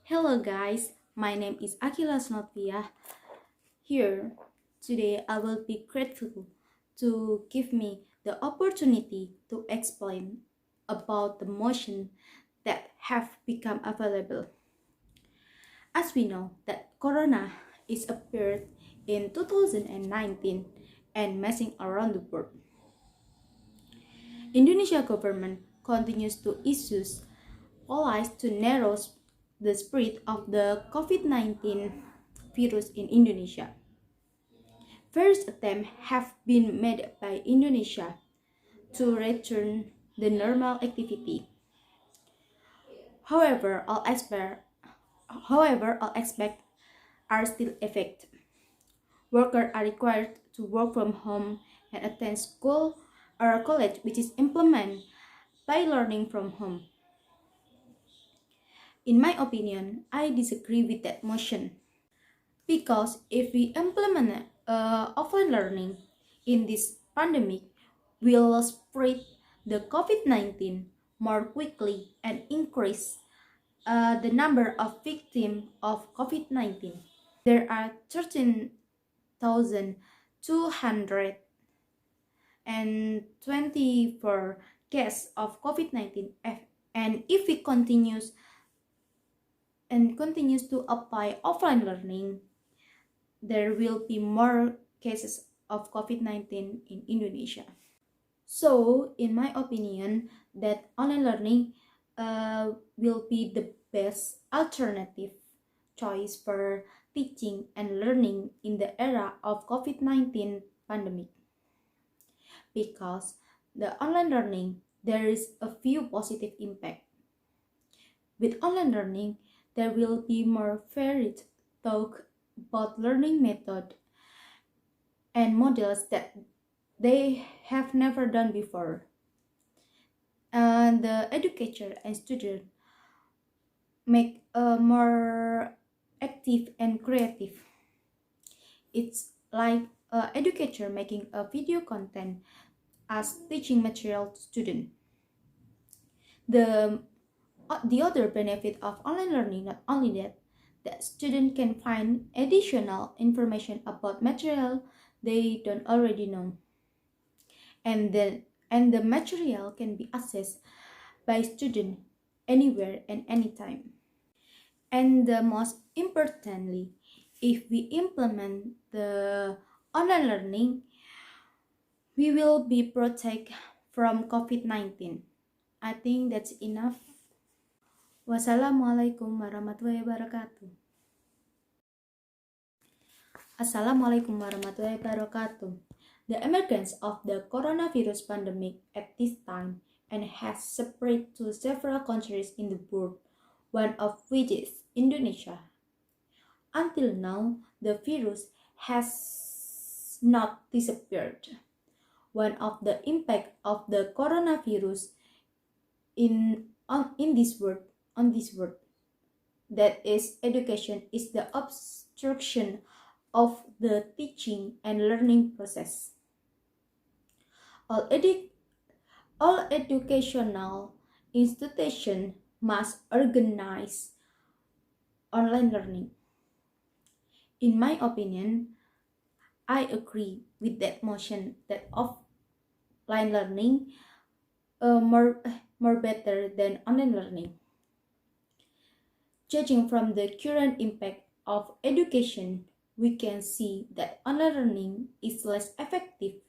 Hello guys, my name is Aqilah Luthfiyyah. Here, today I will be grateful to give me the opportunity to explain about the motion that have become available. As we know that Corona is appeared in 2019 and messing around the world. Indonesia government continues to issue policies to narrow the spread of the COVID-19 virus in Indonesia. First attempts have been made by Indonesia to return the normal activity. However, all aspects are still affected. Workers are required to work from home and attend school or college, which is implemented by learning from home. In my opinion, I disagree with that motion. Because if we implement offline learning in this pandemic, we'll spread the COVID-19 more quickly and increase the number of victims of COVID-19. There are 13,224 cases of COVID-19, and if we continues to apply offline learning, there will be more cases of COVID-19 in Indonesia. So, in my opinion, that online learning will be the best alternative choice for teaching and learning in the era of COVID-19 pandemic. Because the online learning, there is a few positive impact. With online learning, there will be more varied talk about learning method and models that they have never done before. And the educator and student make a more active and creative. It's like an educator making a video content as teaching material to student. The other benefit of online learning, not only that student can find additional information about material they don't already know, and the material can be accessed by student anywhere and anytime. And the most importantly, if we implement the online learning, we will be protected from COVID-19. I think that's enough. Wassalamualaikum warahmatullahi wabarakatuh. Assalamualaikum warahmatullahi wabarakatuh. The emergence of the coronavirus pandemic at this time and has spread to several countries in the world, one of which is Indonesia. Until now, the virus has not disappeared. One of the impact of the coronavirus on this world, that is education, is the obstruction of the teaching and learning process. All educational institutions must organize online learning. In my opinion, I agree with that motion that offline learning more better than online learning. Judging from the current impact of education, we can see that online learning is less effective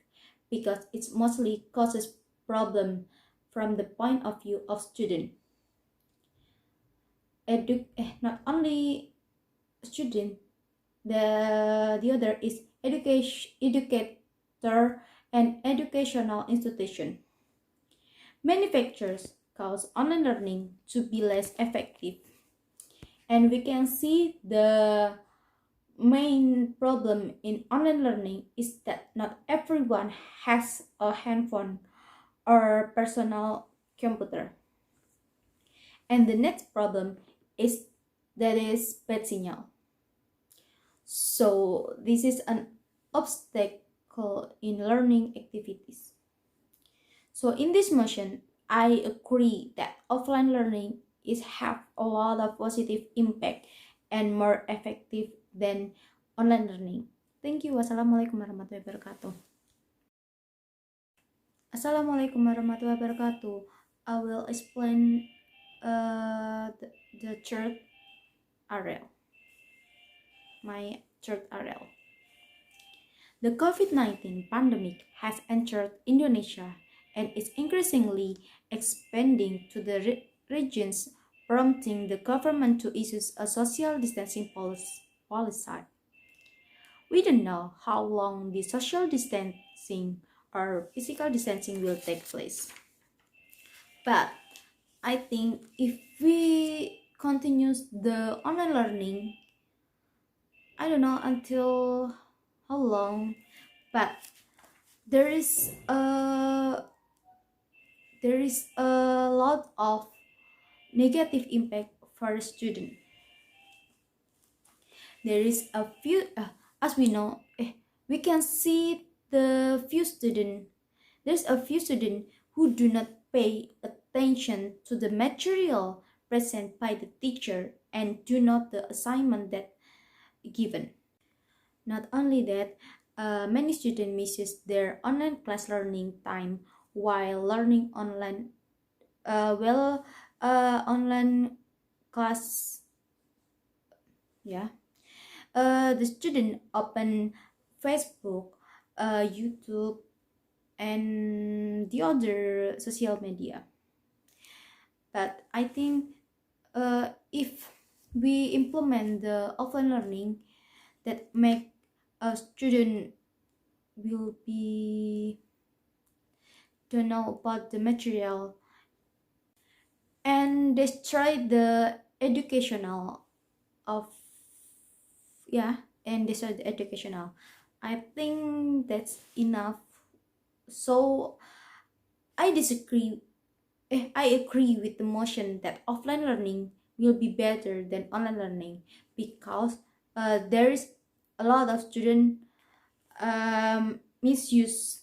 because it mostly causes problem from the point of view of student. Not only student, the other is educator and educational institution. Many factors cause online learning to be less effective, and we can see the main problem in online learning is that not everyone has a handphone or personal computer. And the next problem is bad signal. So this is an obstacle in learning activities. So in this motion, I agree that offline learning is have a lot of positive impact and more effective than online learning. Thank you. Wassalamualaikum warahmatullahi wabarakatuh. Assalamualaikum warahmatullahi wabarakatuh. I will explain the third RL. My third RL. The COVID-19 pandemic has entered Indonesia and is increasingly expanding to the regions, prompting the government to issue a social distancing policy. We don't know how long the social distancing or physical distancing will take place. But I think if we continue the online learning, I don't know until how long, but there is a lot of negative impact for the student. There is a few, as we know, we can see the few student. There's a few students who do not pay attention to the material present by the teacher and do not the assignment that given. Not only that, many students misses their online class learning time while learning online. Online class, yeah. The student open Facebook, YouTube, and the other social media. But I think if we implement the offline learning, that make a student will be to know about the material and destroy the educational of and destroy the educational. I think that's enough. So I disagree. I agree with the motion that offline learning will be better than online learning because there is a lot of students misuse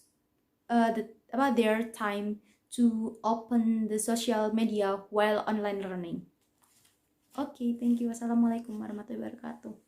about their time to open the social media while online learning. Okay, thank you. Wassalamualaikum warahmatullahi wabarakatuh.